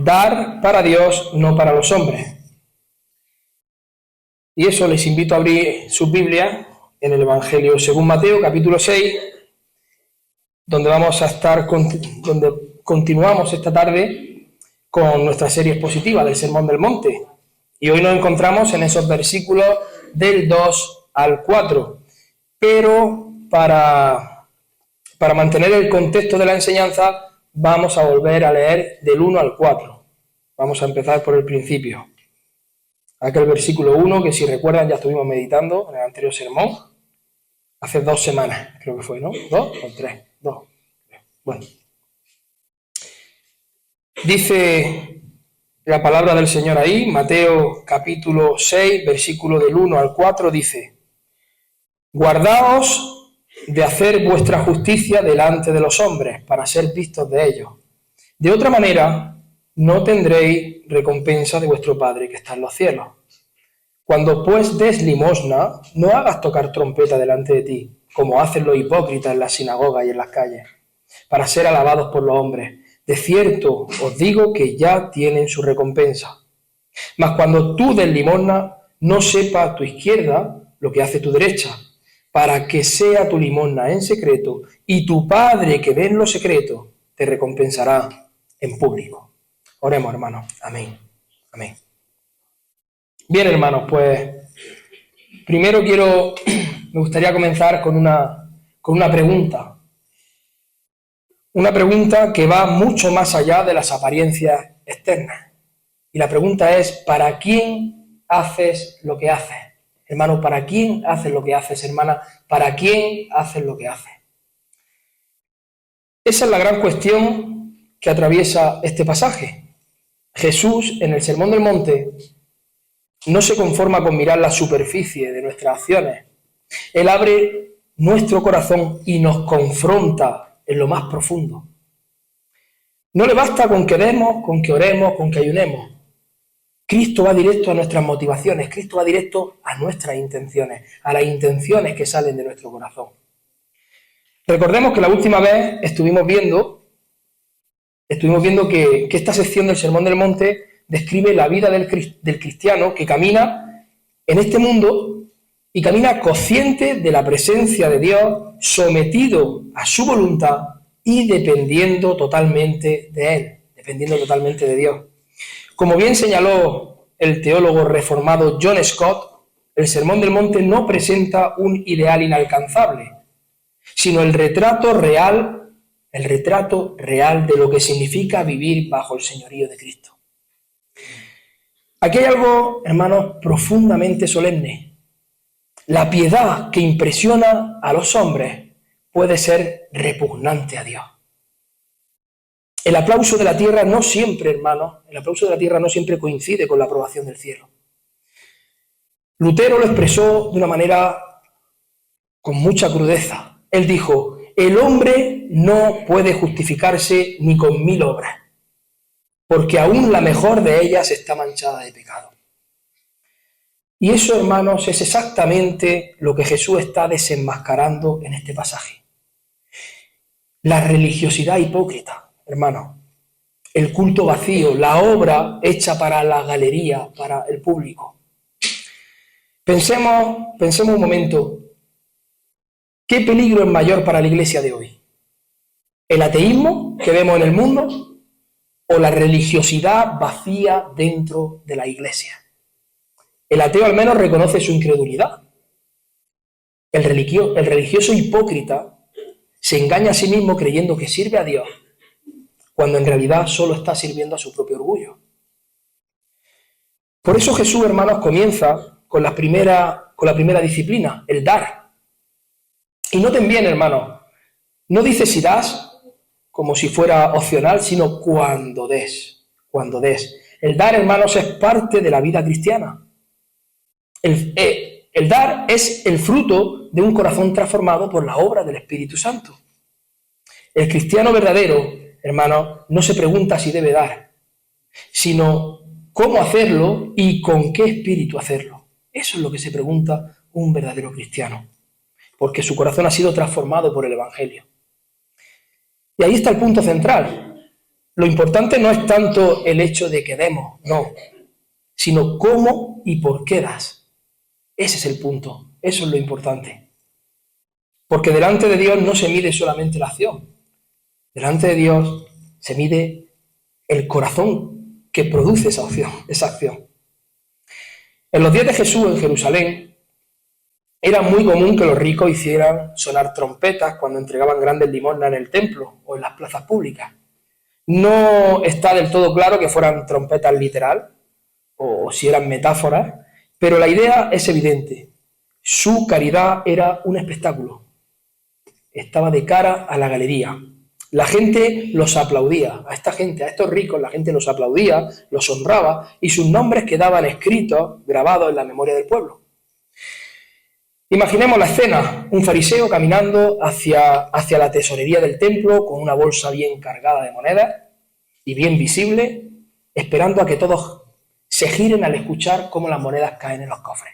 Dar para Dios, no para los hombres. Y eso les invito a abrir sus Biblias en el Evangelio según Mateo, capítulo 6, donde vamos a estar, donde continuamos esta tarde con nuestra serie expositiva del Sermón del Monte. Y hoy nos encontramos en esos versículos del 2 al 4. Pero para mantener el contexto de la enseñanza, vamos a volver a leer del 1 al 4. Vamos a empezar por el principio. Aquel versículo 1 que, si recuerdan, ya estuvimos meditando en el anterior sermón, hace 2 semanas, creo que fue, ¿no? ¿2 o 3? 2. Bueno. Dice la palabra del Señor ahí, Mateo capítulo 6, versículo del 1 al 4, dice: Guardaos de hacer vuestra justicia delante de los hombres, para ser vistos de ellos. De otra manera, no tendréis recompensa de vuestro Padre que está en los cielos. Cuando pues des limosna, no hagas tocar trompeta delante de ti, como hacen los hipócritas en las sinagogas y en las calles, para ser alabados por los hombres. De cierto os digo que ya tienen su recompensa. Mas cuando tú des limosna, no sepa tu izquierda lo que hace tu derecha, para que sea tu limosna en secreto, y tu Padre que ve en lo secreto te recompensará en público. Oremos, hermanos. Amén. Amén. Bien, hermanos, pues primero me gustaría comenzar con una pregunta. Una pregunta que va mucho más allá de las apariencias externas. Y la pregunta es: ¿para quién haces lo que haces? Hermano, ¿para quién haces lo que haces? Hermana, ¿para quién haces lo que haces? Esa es la gran cuestión que atraviesa este pasaje. Jesús, en el Sermón del Monte, no se conforma con mirar la superficie de nuestras acciones. Él abre nuestro corazón y nos confronta en lo más profundo. No le basta con que demos, con que oremos, con que ayunemos. Cristo va directo a nuestras motivaciones, Cristo va directo a nuestras intenciones, a las intenciones que salen de nuestro corazón. Recordemos que la última vez estuvimos viendo que esta sección del Sermón del Monte describe la vida del cristiano que camina en este mundo y camina consciente de la presencia de Dios, sometido a su voluntad y dependiendo totalmente de Él, dependiendo totalmente de Dios. Como bien señaló el teólogo reformado John Stott, el Sermón del Monte no presenta un ideal inalcanzable, sino el retrato real de lo que significa vivir bajo el señorío de Cristo. Aquí hay algo, hermanos, profundamente solemne. La piedad que impresiona a los hombres puede ser repugnante a Dios. El aplauso de la tierra no siempre, hermanos, coincide con la aprobación del cielo. Lutero lo expresó de una manera con mucha crudeza. Él dijo: el hombre no puede justificarse ni con 1000 obras, porque aún la mejor de ellas está manchada de pecado. Y eso, hermanos, es exactamente lo que Jesús está desenmascarando en este pasaje. La religiosidad hipócrita, hermanos, el culto vacío, la obra hecha para la galería, para el público. Pensemos un momento. ¿Qué peligro es mayor para la iglesia de hoy? ¿El ateísmo que vemos en el mundo o la religiosidad vacía dentro de la iglesia? El ateo al menos reconoce su incredulidad. El religioso hipócrita se engaña a sí mismo creyendo que sirve a Dios, cuando en realidad solo está sirviendo a su propio orgullo. Por eso Jesús, hermanos, comienza con la primera disciplina, el dar. Y noten bien, hermanos, no dice si das como si fuera opcional, sino cuando des. El dar, hermanos, es parte de la vida cristiana. El dar es el fruto de un corazón transformado por la obra del Espíritu Santo. El cristiano verdadero, hermanos, no se pregunta si debe dar, sino cómo hacerlo y con qué espíritu hacerlo. Eso es lo que se pregunta un verdadero cristiano, porque su corazón ha sido transformado por el Evangelio. Y ahí está el punto central. Lo importante no es tanto el hecho de que demos, no, sino cómo y por qué das. Ese es el punto, eso es lo importante. Porque delante de Dios no se mide solamente la acción, delante de Dios se mide el corazón que produce esa acción. En los días de Jesús en Jerusalén era muy común que los ricos hicieran sonar trompetas cuando entregaban grandes limosnas en el templo o en las plazas públicas. No está del todo claro que fueran trompetas literal o si eran metáforas, pero la idea es evidente. Su caridad era un espectáculo. Estaba de cara a la galería. La gente los aplaudía. A esta gente, a estos ricos, la gente los aplaudía, los honraba y sus nombres quedaban escritos, grabados en la memoria del pueblo. Imaginemos la escena, un fariseo caminando hacia la tesorería del templo con una bolsa bien cargada de monedas y bien visible, esperando a que todos se giren al escuchar cómo las monedas caen en los cofres.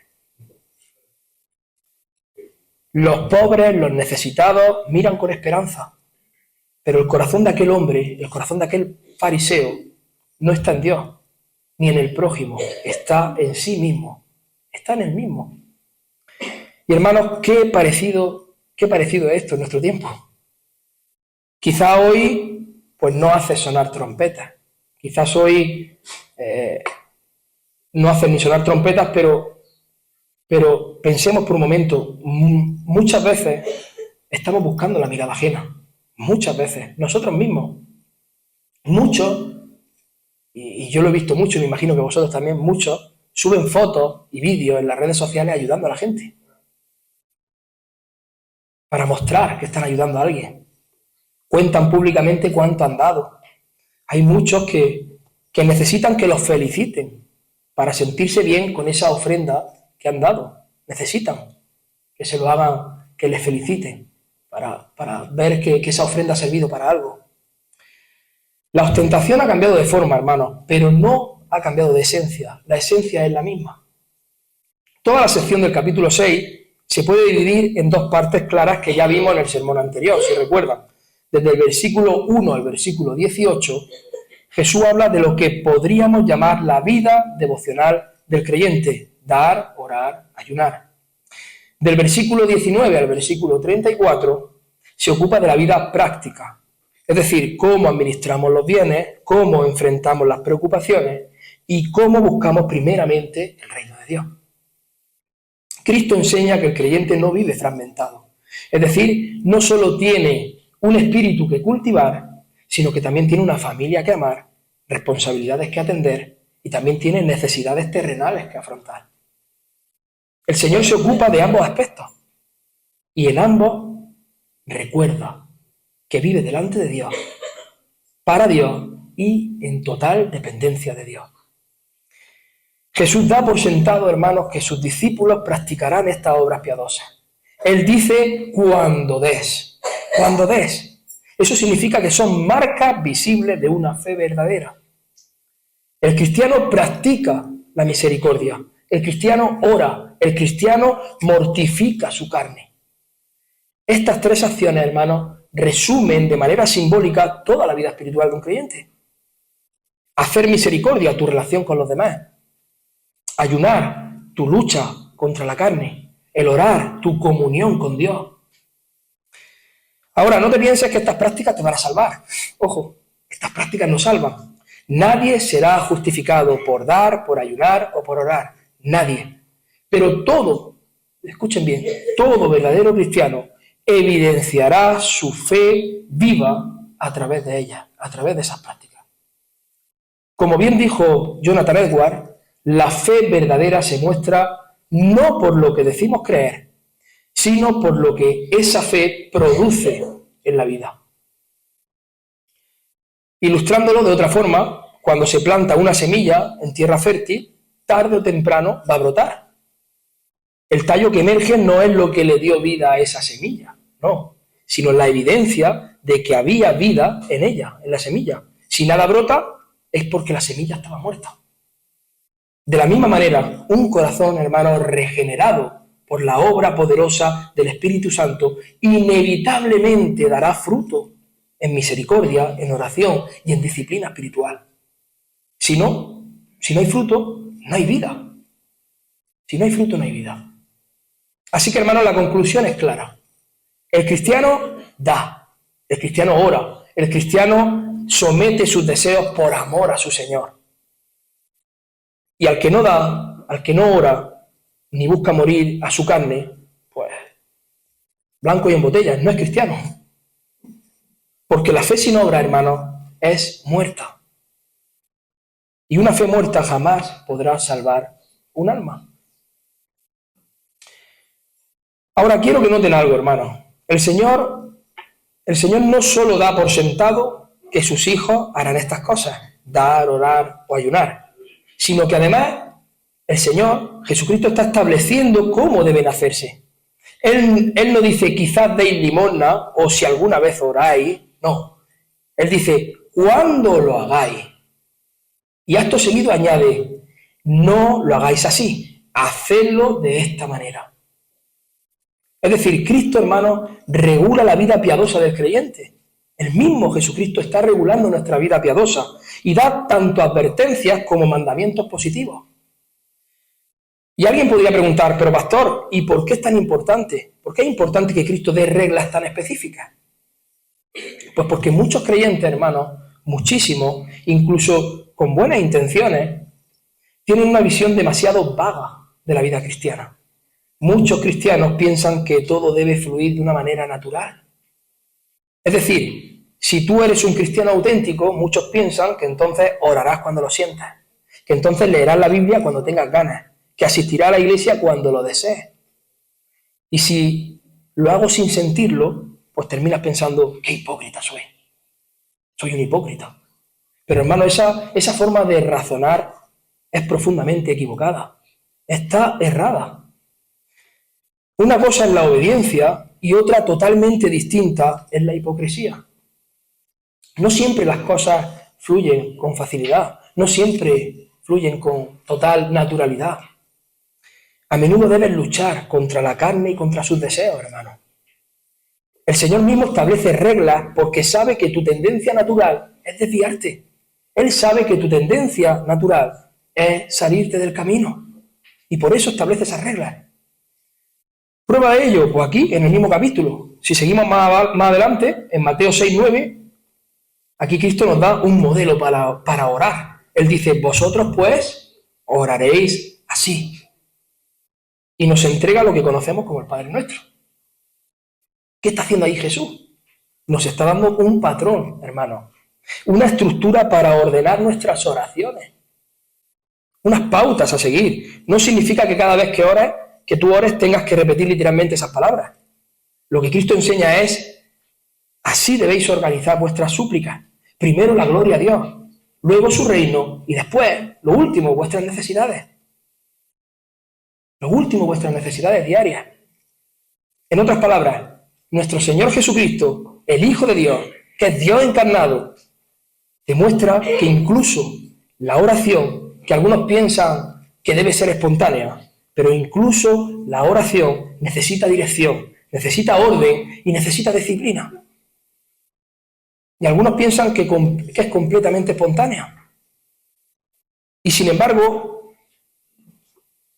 Los pobres, los necesitados, miran con esperanza, pero el corazón de aquel hombre, el corazón de aquel fariseo, no está en Dios, ni en el prójimo, está en sí mismo, está en él mismo. Y hermanos, qué parecido es esto en nuestro tiempo. Quizá hoy pues no hace sonar trompetas. Quizás hoy no hace ni sonar trompetas, pero pensemos por un momento, muchas veces estamos buscando la mirada ajena. Muchas veces, nosotros mismos. Muchos, y yo lo he visto mucho, me imagino que vosotros también, muchos, suben fotos y vídeos en las redes sociales ayudando a la gente. Para mostrar que están ayudando a alguien. Cuentan públicamente cuánto han dado. Hay muchos que necesitan que los feliciten para sentirse bien con esa ofrenda que han dado. Necesitan que se lo hagan, que les feliciten para ver que esa ofrenda ha servido para algo. La ostentación ha cambiado de forma, hermanos, pero no ha cambiado de esencia. La esencia es la misma. Toda la sección del capítulo 6 se puede dividir en dos partes claras que ya vimos en el sermón anterior, si recuerdan. Desde el versículo 1 al versículo 18, Jesús habla de lo que podríamos llamar la vida devocional del creyente: dar, orar, ayunar. Del versículo 19 al versículo 34 se ocupa de la vida práctica, es decir, cómo administramos los bienes, cómo enfrentamos las preocupaciones y cómo buscamos primeramente el reino de Dios. Cristo enseña que el creyente no vive fragmentado, es decir, no solo tiene un espíritu que cultivar, sino que también tiene una familia que amar, responsabilidades que atender y también tiene necesidades terrenales que afrontar. El Señor se ocupa de ambos aspectos y en ambos recuerda que vive delante de Dios, para Dios y en total dependencia de Dios. Jesús da por sentado, hermanos, que sus discípulos practicarán estas obras piadosas. Él dice cuando des. Cuando des. Eso significa que son marcas visibles de una fe verdadera. El cristiano practica la misericordia. El cristiano ora. El cristiano mortifica su carne. Estas tres acciones, hermanos, resumen de manera simbólica toda la vida espiritual de un creyente. Hacer misericordia, tu relación con los demás. Ayunar, tu lucha contra la carne. El orar, tu comunión con Dios. Ahora, no te pienses que estas prácticas te van a salvar. Ojo, estas prácticas no salvan. Nadie será justificado por dar, por ayunar o por orar. Nadie. Pero todo, escuchen bien, todo verdadero cristiano evidenciará su fe viva a través de ellas, a través de esas prácticas. Como bien dijo Jonathan Edwards, la fe verdadera se muestra no por lo que decimos creer, sino por lo que esa fe produce en la vida. Ilustrándolo de otra forma, cuando se planta una semilla en tierra fértil, tarde o temprano va a brotar. El tallo que emerge no es lo que le dio vida a esa semilla, no, sino la evidencia de que había vida en ella, en la semilla. Si nada brota, es porque la semilla estaba muerta. De la misma manera, un corazón, hermano, regenerado por la obra poderosa del Espíritu Santo, inevitablemente dará fruto en misericordia, en oración y en disciplina espiritual. Si no hay fruto, no hay vida. Si no hay fruto, no hay vida. Así que, hermanos, la conclusión es clara. El cristiano da, el cristiano ora, el cristiano somete sus deseos por amor a su Señor. Y al que no da, al que no ora, ni busca morir a su carne, pues blanco y en botella, no es cristiano. Porque la fe sin obra, hermanos, es muerta. Y una fe muerta jamás podrá salvar un alma. Ahora quiero que noten algo, hermanos. El Señor no solo da por sentado que sus hijos harán estas cosas, dar, orar o ayunar, sino que además el Señor, Jesucristo, está estableciendo cómo deben hacerse. Él no dice quizás deis limosna o si alguna vez oráis, no. Él dice cuando lo hagáis. Y acto seguido añade, no lo hagáis así, hacedlo de esta manera. Es decir, Cristo, hermano, regula la vida piadosa del creyente. El mismo Jesucristo está regulando nuestra vida piadosa y da tanto advertencias como mandamientos positivos. Y alguien podría preguntar, pero pastor, ¿y por qué es tan importante? ¿Por qué es importante que Cristo dé reglas tan específicas? Pues porque muchos creyentes, hermanos, muchísimos, incluso con buenas intenciones, tienen una visión demasiado vaga de la vida cristiana. Muchos cristianos piensan que todo debe fluir de una manera natural. Es decir, si tú eres un cristiano auténtico, muchos piensan que entonces orarás cuando lo sientas, que entonces leerás la Biblia cuando tengas ganas, que asistirás a la iglesia cuando lo desees. Y si lo hago sin sentirlo, pues terminas pensando, qué hipócrita soy. Soy un hipócrita. Pero hermano, esa forma de razonar es profundamente equivocada. Está errada. Una cosa es la obediencia y otra totalmente distinta es la hipocresía. No siempre las cosas fluyen con facilidad, no siempre fluyen con total naturalidad. A menudo debes luchar contra la carne y contra sus deseos, hermano. El Señor mismo establece reglas porque sabe que tu tendencia natural es desviarte. Él sabe que tu tendencia natural es salirte del camino y por eso establece esas reglas. Prueba de ello, pues aquí, en el mismo capítulo. Si seguimos más adelante, en Mateo 6:9, aquí Cristo nos da un modelo para orar. Él dice, vosotros pues oraréis así. Y nos entrega lo que conocemos como el Padre Nuestro. ¿Qué está haciendo ahí Jesús? Nos está dando un patrón, hermano. Una estructura para ordenar nuestras oraciones. Unas pautas a seguir. No significa que cada vez que tú ores tengas que repetir literalmente esas palabras. Lo que Cristo enseña es, así debéis organizar vuestras súplicas. Primero la gloria a Dios, luego su reino y después, lo último, vuestras necesidades. Lo último, vuestras necesidades diarias. En otras palabras, nuestro Señor Jesucristo, el Hijo de Dios, que es Dios encarnado, demuestra que incluso la oración, que algunos piensan que debe ser espontánea, pero incluso la oración necesita dirección, necesita orden y necesita disciplina. Y algunos piensan que es completamente espontánea. Y sin embargo,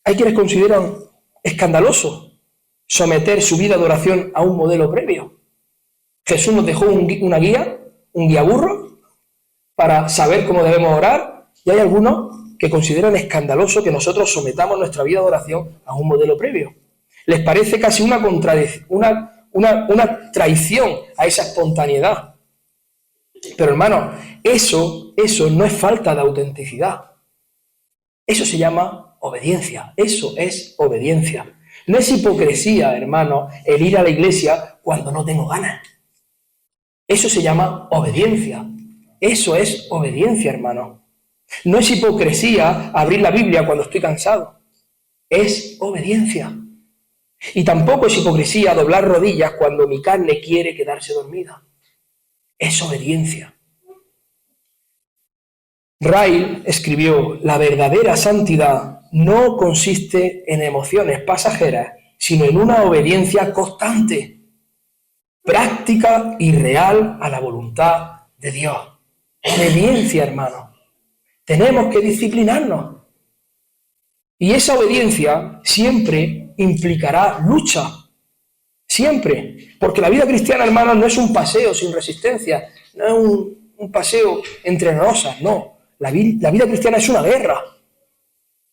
hay quienes consideran escandaloso someter su vida de oración a un modelo previo. Jesús nos dejó un guía burro, para saber cómo debemos orar, y hay algunos que consideran escandaloso que nosotros sometamos nuestra vida de oración a un modelo previo. Les parece casi una traición a esa espontaneidad. Pero hermano, eso no es falta de autenticidad. Eso se llama obediencia. Eso es obediencia. No es hipocresía, hermano, el ir a la iglesia cuando no tengo ganas. Eso se llama obediencia. Eso es obediencia, hermano. No es hipocresía abrir la Biblia cuando estoy cansado. Es obediencia. Y tampoco es hipocresía doblar rodillas cuando mi carne quiere quedarse dormida. Es obediencia. Ryle escribió, la verdadera santidad no consiste en emociones pasajeras, sino en una obediencia constante. práctica y real a la voluntad de Dios. Obediencia, hermanos. Tenemos que disciplinarnos. Y esa obediencia siempre implicará lucha. Siempre. Porque la vida cristiana, hermanos, no es un paseo sin resistencia. No es un paseo entre rosas, no. La vida cristiana es una guerra.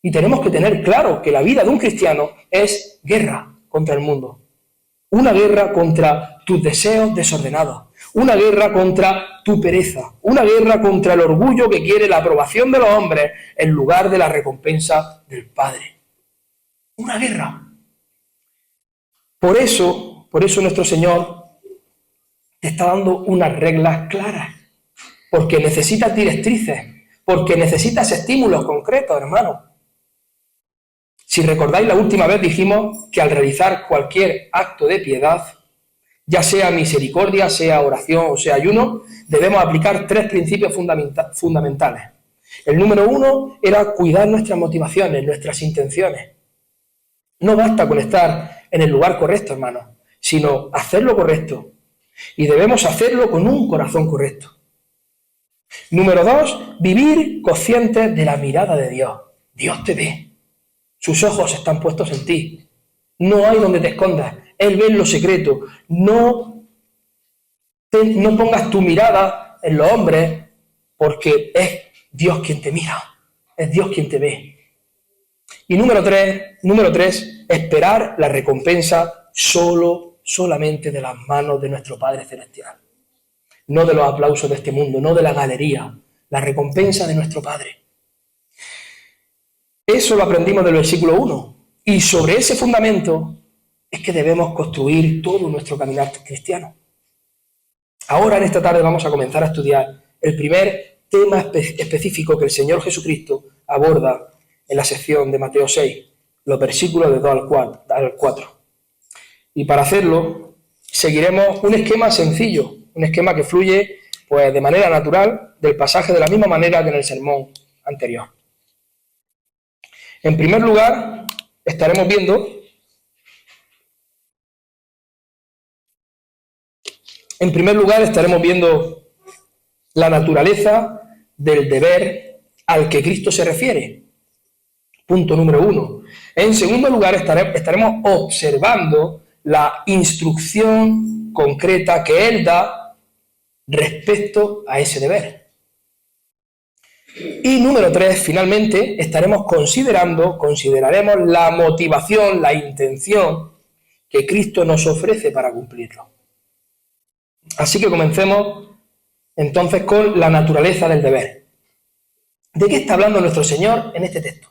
Y tenemos que tener claro que la vida de un cristiano es guerra contra el mundo. Una guerra contra tus deseos desordenados. Una guerra contra tu pereza. Una guerra contra el orgullo que quiere la aprobación de los hombres en lugar de la recompensa del Padre. Una guerra. Por eso nuestro Señor te está dando unas reglas claras. Porque necesitas directrices. Porque necesitas estímulos concretos, hermano. Si recordáis, la última vez dijimos que al realizar cualquier acto de piedad, ya sea misericordia, sea oración o sea ayuno, debemos aplicar 3 principios fundamentales. El número 1 era cuidar nuestras motivaciones, nuestras intenciones. No basta con estar en el lugar correcto, hermano, sino hacer lo correcto. Y debemos hacerlo con un corazón correcto. Número 2, vivir conscientes de la mirada de Dios. Dios te ve. Sus ojos están puestos en ti. No hay donde te escondas. Él ve en lo secreto. No pongas tu mirada en los hombres, porque es Dios quien te mira. Es Dios quien te ve. Y número 3, esperar la recompensa solamente de las manos de nuestro Padre Celestial. No de los aplausos de este mundo, no de la galería. La recompensa de nuestro Padre. Eso lo aprendimos del versículo 1. Y sobre ese fundamento es que debemos construir todo nuestro caminar cristiano. Ahora, en esta tarde, vamos a comenzar a estudiar el primer tema específico que el Señor Jesucristo aborda en la sección de Mateo 6, los versículos de 2 al 4. Y para hacerlo, seguiremos un esquema sencillo, un esquema que fluye pues, de manera natural del pasaje de la misma manera que en el sermón anterior. En primer lugar, estaremos viendo la naturaleza del deber al que Cristo se refiere. Punto número 1. En segundo lugar, estaremos observando la instrucción concreta que Él da respecto a ese deber. Y número 3, finalmente, consideraremos la motivación, la intención que Cristo nos ofrece para cumplirlo. Así que comencemos entonces con la naturaleza del deber. ¿De qué está hablando nuestro Señor en este texto?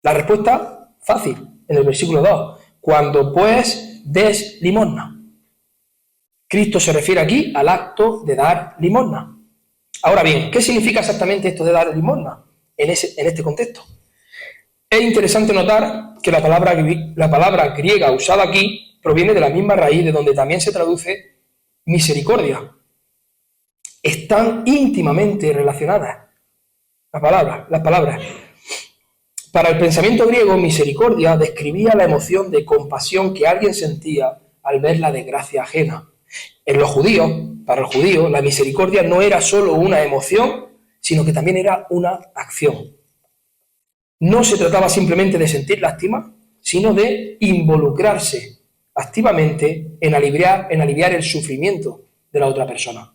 La respuesta fácil, en el versículo 2. Cuando pues des limosna. Cristo se refiere aquí al acto de dar limosna. Ahora bien, ¿qué significa exactamente esto de dar limosna en este contexto? Es interesante notar que la palabra griega usada aquí proviene de la misma raíz de donde también se traduce misericordia. Están íntimamente relacionadas las palabras. Para el pensamiento griego, misericordia describía la emoción de compasión que alguien sentía al ver la desgracia ajena. Para el judío, la misericordia no era solo una emoción, sino que también era una acción. No se trataba simplemente de sentir lástima, sino de involucrarse activamente en aliviar el sufrimiento de la otra persona.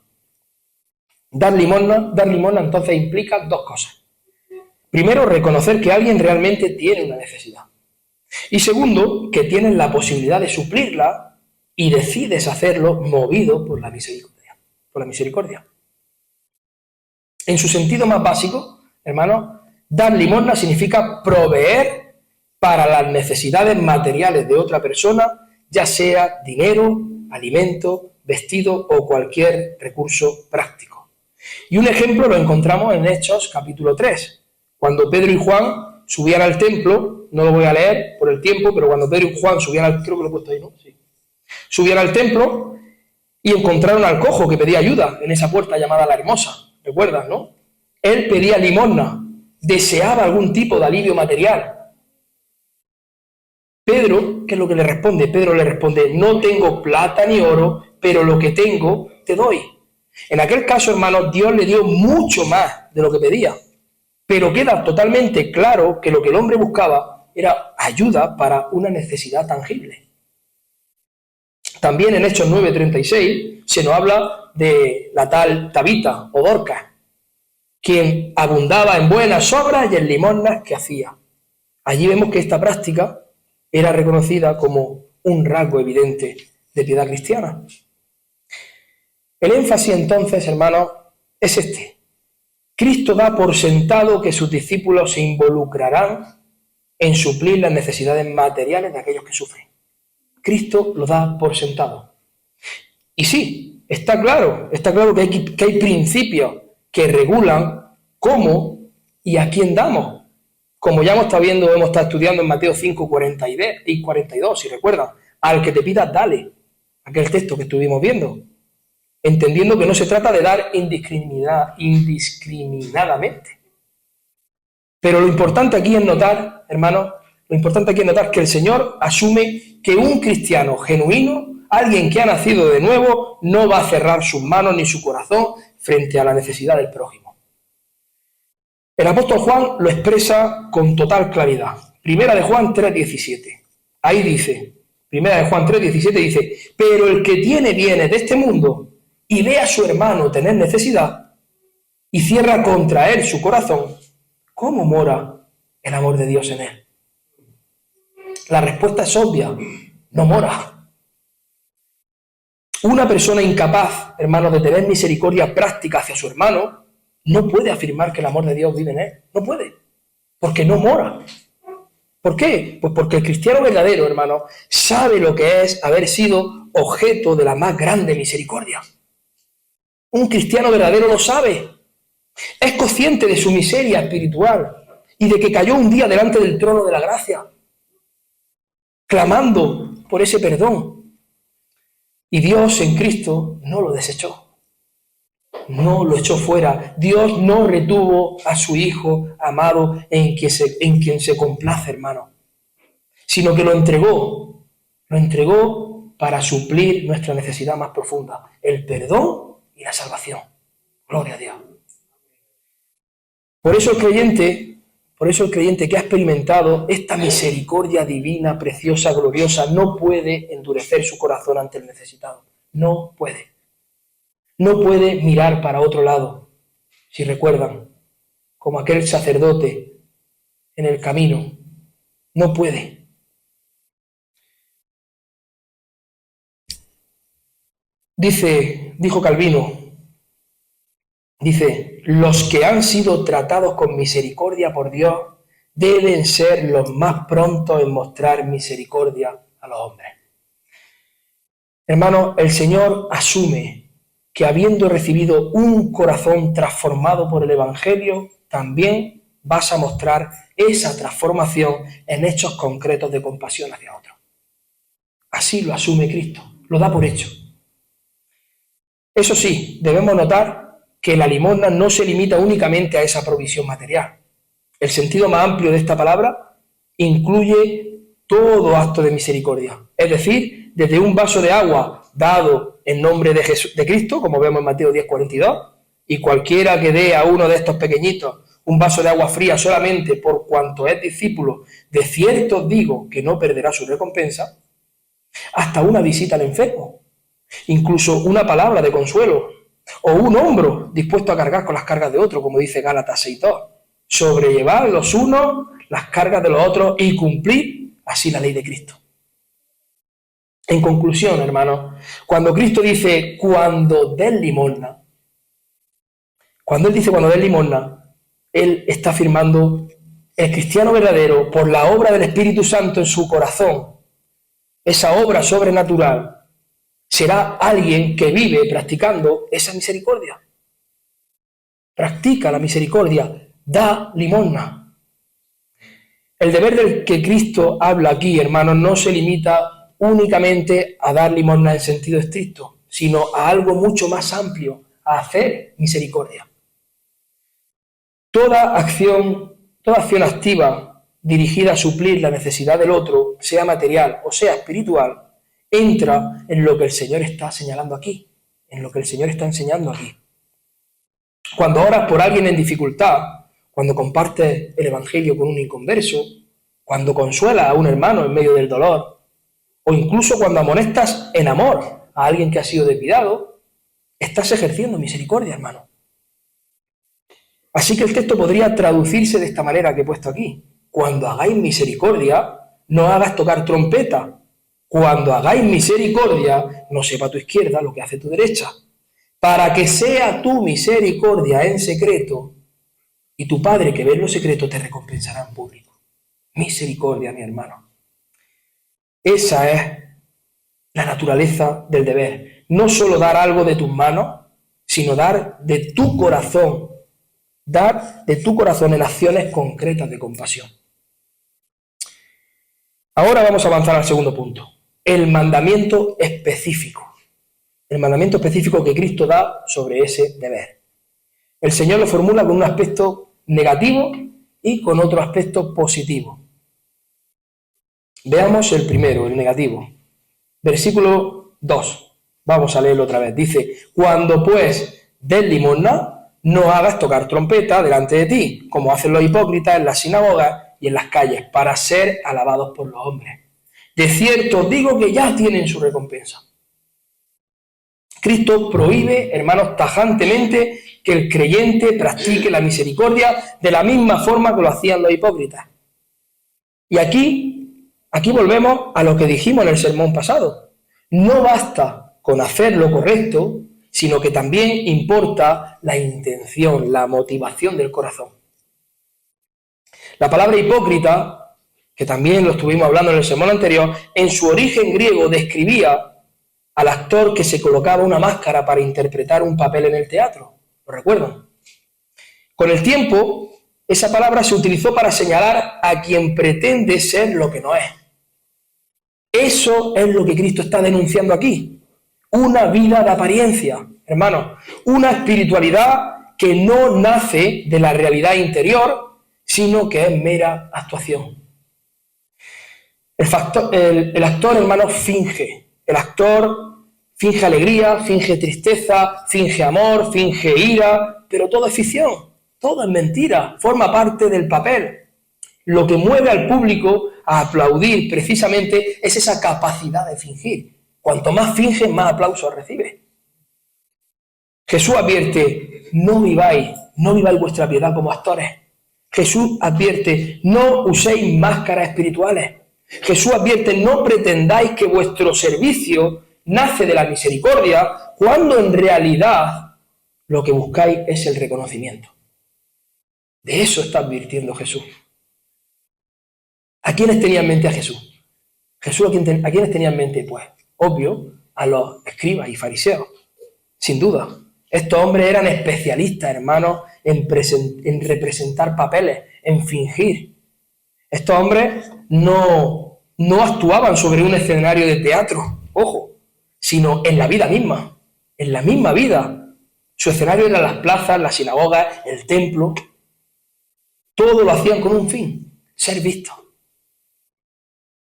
Dar limosna entonces implica 2 cosas. Primero, reconocer que alguien realmente tiene una necesidad. Y segundo, que tienes la posibilidad de suplirla y decides hacerlo movido por la misericordia. En su sentido más básico, hermanos, dar limosna significa proveer para las necesidades materiales de otra persona, ya sea dinero, alimento, vestido o cualquier recurso práctico. Y un ejemplo lo encontramos en Hechos capítulo 3, cuando Pedro y Juan subían al templo. No lo voy a leer por el tiempo, pero cuando Pedro y Juan subían al templo, creo que lo he puesto ahí, ¿no? Sí. Subían al templo y encontraron al cojo que pedía ayuda en esa puerta llamada La Hermosa. ¿Recuerdan, no? Él pedía limosna, deseaba algún tipo de alivio material. Pedro, ¿qué es lo que le responde? Pedro le responde: no tengo plata ni oro, pero lo que tengo te doy. En aquel caso, hermanos, Dios le dio mucho más de lo que pedía, pero queda totalmente claro que lo que el hombre buscaba era ayuda para una necesidad tangible. También en Hechos 9:36 se nos habla de la tal Tabita o Dorcas, quien abundaba en buenas obras y en limosnas que hacía. Allí vemos que esta práctica era reconocida como un rasgo evidente de piedad cristiana. El énfasis entonces, hermanos, es este. Cristo da por sentado que sus discípulos se involucrarán en suplir las necesidades materiales de aquellos que sufren. Cristo lo da por sentado. Y sí, está claro que hay principios que regulan cómo y a quién damos. Como ya hemos estado estudiando en Mateo 5, 40 y 42, si recuerdan. Al que te pidas, dale. Aquel texto que estuvimos viendo. Entendiendo que no se trata de dar indiscriminadamente. Pero lo importante aquí es notar, hermanos, que el Señor asume que un cristiano genuino, alguien que ha nacido de nuevo, no va a cerrar sus manos ni su corazón frente a la necesidad del prójimo. El apóstol Juan lo expresa con total claridad. Primera de Juan 3:17. Ahí dice, Primera de Juan 3:17 dice, pero el que tiene bienes de este mundo y ve a su hermano tener necesidad y cierra contra él su corazón, ¿cómo mora el amor de Dios en él? La respuesta es obvia, no mora. Una persona incapaz, hermanos, de tener misericordia práctica hacia su hermano, no puede afirmar que el amor de Dios vive en él. No puede, porque no mora. ¿Por qué? Pues porque el cristiano verdadero, hermano, sabe lo que es haber sido objeto de la más grande misericordia. Un cristiano verdadero lo sabe. Es consciente de su miseria espiritual y de que cayó un día delante del trono de la gracia, clamando por ese perdón. Y Dios en Cristo no lo desechó. No lo echó fuera. Dios no retuvo a su Hijo amado en quien se complace, hermano, sino que lo entregó para suplir nuestra necesidad más profunda, el perdón y la salvación. Gloria a Dios. Por eso el creyente que ha experimentado esta misericordia divina, preciosa, gloriosa, no puede endurecer su corazón ante el necesitado. No puede. No puede mirar para otro lado, si recuerdan, como aquel sacerdote en el camino. No puede. Dijo Calvino, los que han sido tratados con misericordia por Dios deben ser los más prontos en mostrar misericordia a los hombres. Hermanos, el Señor asume que habiendo recibido un corazón transformado por el Evangelio, también vas a mostrar esa transformación en hechos concretos de compasión hacia otros. Así lo asume Cristo, lo da por hecho. Eso sí, debemos notar que la limosna no se limita únicamente a esa provisión material. El sentido más amplio de esta palabra incluye todo acto de misericordia, es decir, desde un vaso de agua dado en nombre de Cristo, como vemos en Mateo 10:42, y cualquiera que dé a uno de estos pequeñitos un vaso de agua fría solamente por cuanto es discípulo, de cierto os digo que no perderá su recompensa, hasta una visita al enfermo, incluso una palabra de consuelo, o un hombro dispuesto a cargar con las cargas de otro, como dice Gálatas 6:2, sobrellevar los unos las cargas de los otros y cumplir así la ley de Cristo. En conclusión, hermanos, cuando Cristo dice cuando des limosna, Él está afirmando el cristiano verdadero, por la obra del Espíritu Santo en su corazón, esa obra sobrenatural, será alguien que vive practicando esa misericordia. Practica la misericordia, da limosna. El deber del que Cristo habla aquí, hermanos, no se limita únicamente a dar limosna en sentido estricto, sino a algo mucho más amplio, a hacer misericordia. Toda acción activa dirigida a suplir la necesidad del otro, sea material o sea espiritual, entra en lo que el Señor está señalando aquí, en lo que el Señor está enseñando aquí. Cuando oras por alguien en dificultad, cuando compartes el Evangelio con un inconverso, cuando consuelas a un hermano en medio del dolor, o incluso cuando amonestas en amor a alguien que ha sido descuidado, estás ejerciendo misericordia, hermano. Así que el texto podría traducirse de esta manera que he puesto aquí. Cuando hagáis misericordia, no hagas tocar trompeta. Cuando hagáis misericordia, no sepa tu izquierda lo que hace tu derecha. Para que sea tu misericordia en secreto, y tu Padre que ve en lo secreto te recompensará en público. Misericordia, mi hermano. Esa es la naturaleza del deber. No solo dar algo de tus manos, sino dar de tu corazón. Dar de tu corazón en acciones concretas de compasión. Ahora vamos a avanzar al segundo punto. El mandamiento específico. El mandamiento específico que Cristo da sobre ese deber. El Señor lo formula con un aspecto negativo y con otro aspecto positivo. Veamos el primero, el negativo. Versículo 2. Vamos a leerlo otra vez. Dice, cuando pues des limosna, no hagas tocar trompeta delante de ti, como hacen los hipócritas en las sinagogas y en las calles, para ser alabados por los hombres. De cierto os digo que ya tienen su recompensa. Cristo prohíbe, hermanos, tajantemente que el creyente practique la misericordia de la misma forma que lo hacían los hipócritas. Y aquí volvemos a lo que dijimos en el sermón pasado. No basta con hacer lo correcto, sino que también importa la intención, la motivación del corazón. La palabra hipócrita, que también lo estuvimos hablando en el sermón anterior, en su origen griego describía al actor que se colocaba una máscara para interpretar un papel en el teatro. ¿Lo recuerdan? Con el tiempo, esa palabra se utilizó para señalar a quien pretende ser lo que no es. Eso es lo que Cristo está denunciando aquí. Una vida de apariencia, hermanos. Una espiritualidad que no nace de la realidad interior, sino que es mera actuación. El actor, hermanos, finge. El actor finge alegría, finge tristeza, finge amor, finge ira, pero todo es ficción, todo es mentira, forma parte del papel. Lo que mueve al público a aplaudir precisamente es esa capacidad de fingir. Cuanto más finge, más aplausos recibe. Jesús advierte, no viváis vuestra piedad como actores. Jesús advierte, no uséis máscaras espirituales. Jesús advierte, no pretendáis que vuestro servicio nace de la misericordia, cuando en realidad lo que buscáis es el reconocimiento. De eso está advirtiendo Jesús. ¿A quiénes tenía en mente a Jesús? Jesús, ¿a quiénes tenía en mente? Pues, obvio, a los escribas y fariseos, sin duda. Estos hombres eran especialistas, hermanos, en representar papeles, en fingir. Estos hombres no actuaban sobre un escenario de teatro, ojo, sino en la vida misma, en la misma vida. Su escenario eran las plazas, las sinagogas, el templo. Todo lo hacían con un fin, ser vistos.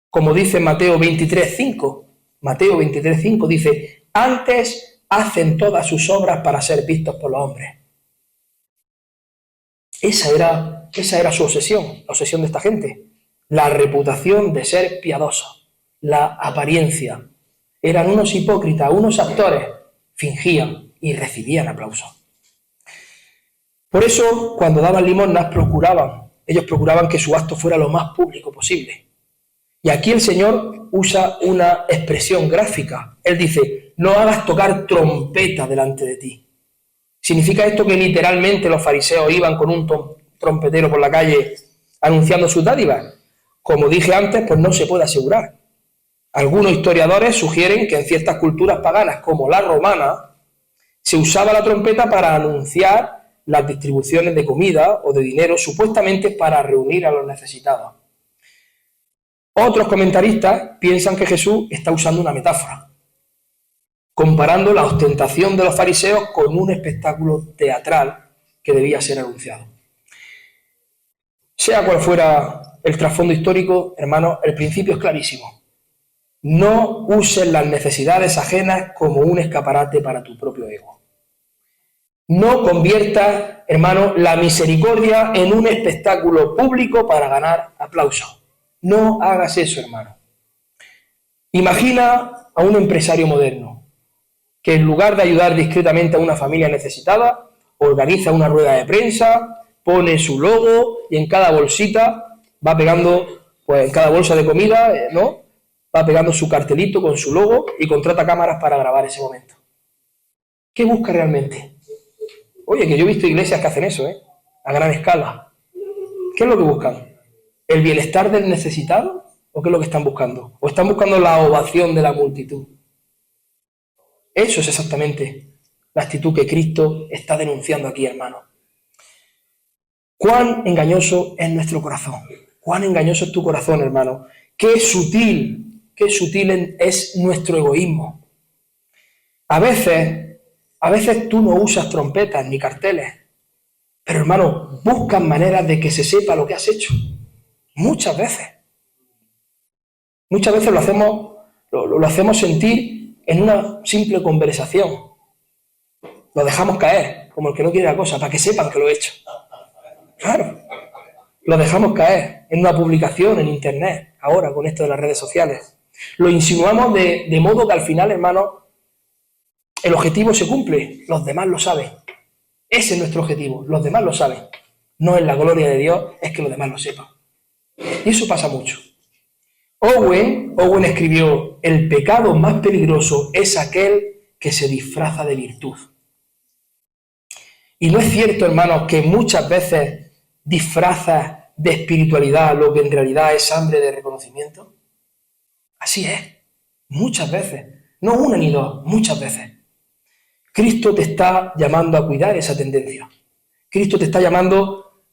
Como dice Mateo 23:5. Mateo 23:5 dice, antes hacen todas sus obras para ser vistos por los hombres. Esa era su obsesión, la obsesión de esta gente. La reputación de ser piadosos, la apariencia. Eran unos hipócritas, unos actores, fingían y recibían aplausos. Por eso, cuando daban limosnas, ellos procuraban que su acto fuera lo más público posible. Y aquí el Señor usa una expresión gráfica. Él dice, no hagas tocar trompeta delante de ti. ¿Significa esto que literalmente los fariseos iban con un trompetero por la calle anunciando sus dádivas? Como dije antes, pues no se puede asegurar. Algunos historiadores sugieren que en ciertas culturas paganas, como la romana, se usaba la trompeta para anunciar las distribuciones de comida o de dinero, supuestamente para reunir a los necesitados. Otros comentaristas piensan que Jesús está usando una metáfora, comparando la ostentación de los fariseos con un espectáculo teatral que debía ser anunciado. Sea cual fuera el trasfondo histórico, hermanos, el principio es clarísimo. No uses las necesidades ajenas como un escaparate para tu propio ego. No conviertas, hermano, la misericordia en un espectáculo público para ganar aplausos. No hagas eso, hermano. Imagina a un empresario moderno que en lugar de ayudar discretamente a una familia necesitada, organiza una rueda de prensa, pone su logo y en cada bolsita va pegando, pues en cada bolsa de comida, ¿no? Va pegando su cartelito con su logo y contrata cámaras para grabar ese momento. ¿Qué busca realmente? Oye, que yo he visto iglesias que hacen eso, a gran escala. ¿Qué es lo que buscan? ¿El bienestar del necesitado? ¿O qué es lo que están buscando? ¿O están buscando la ovación de la multitud? Eso es exactamente la actitud que Cristo está denunciando aquí, hermano. Cuán engañoso es nuestro corazón. Cuán engañoso es tu corazón, hermano. Qué sutil es nuestro egoísmo. A veces tú no usas trompetas ni carteles, pero, hermano, buscas maneras de que se sepa lo que has hecho. Muchas veces. Muchas veces lo hacemos sentir en una simple conversación. Lo dejamos caer, como el que no quiere la cosa, para que sepan que lo he hecho. Claro. Lo dejamos caer en una publicación en internet, ahora con esto de las redes sociales. Lo insinuamos de modo que al final, hermano, el objetivo se cumple. Los demás lo saben. Ese es nuestro objetivo. Los demás lo saben. No es la gloria de Dios, es que los demás lo sepan. Y eso pasa mucho. Owen escribió: el pecado más peligroso es aquel que se disfraza de virtud. Y no es cierto, hermanos, que muchas veces disfrazas de espiritualidad lo que en realidad es hambre de reconocimiento. Así es, muchas veces, no una ni dos, muchas veces. Cristo te está llamando a cuidar esa tendencia. Cristo te está llamando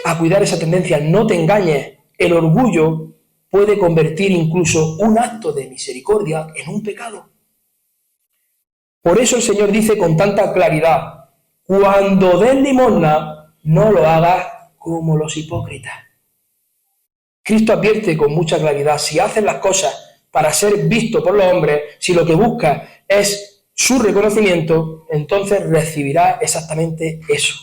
a cuidar esa tendencia. No te engañes, el orgullo puede convertir incluso un acto de misericordia en un pecado. Por eso el Señor dice con tanta claridad: cuando des limosna, no lo hagas como los hipócritas. Cristo advierte con mucha claridad: si haces las cosas para ser visto por los hombres, si lo que buscas es su reconocimiento, entonces recibirás exactamente eso,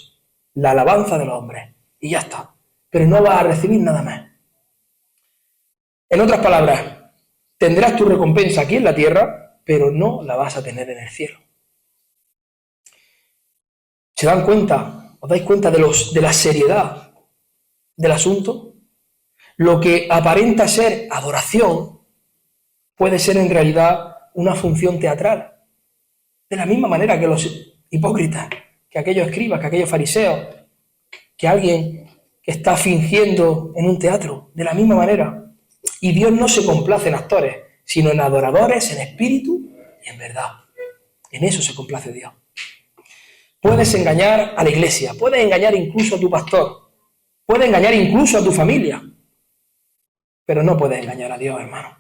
la alabanza de los hombres, y ya está. Pero no vas a recibir nada más. En otras palabras, tendrás tu recompensa aquí en la tierra, pero no la vas a tener en el cielo. ¿Se dan cuenta? ¿Os dais cuenta de la seriedad del asunto? Lo que aparenta ser adoración puede ser en realidad una función teatral. De la misma manera que los hipócritas, que aquellos escribas, que aquellos fariseos, que alguien que está fingiendo en un teatro, de la misma manera. Y Dios no se complace en actores, sino en adoradores, en espíritu y en verdad. En eso se complace Dios. Puedes engañar a la iglesia, puedes engañar incluso a tu pastor, puedes engañar incluso a tu familia, pero no puedes engañar a Dios, hermano.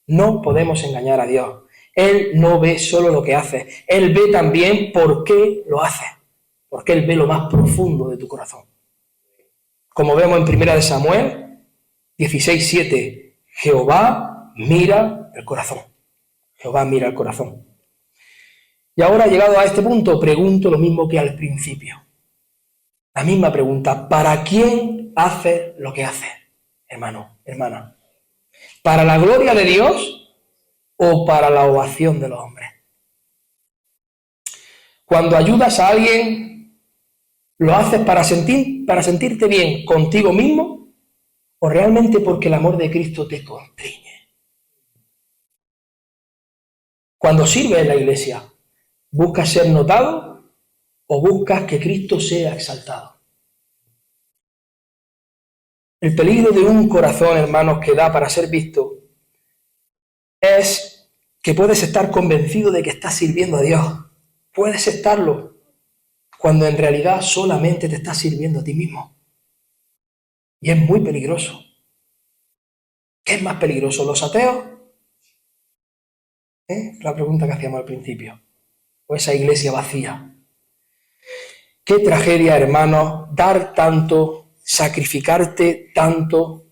No podemos engañar a Dios. Él no ve solo lo que hace, Él ve también por qué lo hace, porque Él ve lo más profundo de tu corazón. Como vemos en 1 Samuel 16:7, Jehová mira el corazón. Jehová mira el corazón. Y ahora, llegado a este punto, pregunto lo mismo que al principio. La misma pregunta: ¿para quién hace lo que hace, hermano, hermana? ¿Para la gloria de Dios o para la ovación de los hombres? Cuando ayudas a alguien, ¿lo haces para sentirte bien contigo mismo o realmente porque el amor de Cristo te constriñe? Cuando sirves en la iglesia, ¿buscas ser notado o buscas que Cristo sea exaltado? El peligro de un corazón, hermanos, que da para ser visto es que puedes estar convencido de que estás sirviendo a Dios. Puedes estarlo cuando en realidad solamente te estás sirviendo a ti mismo. Y es muy peligroso. ¿Qué es más peligroso, los ateos? La pregunta que hacíamos al principio. O esa iglesia vacía. Qué tragedia, hermanos, dar tanto, sacrificarte tanto,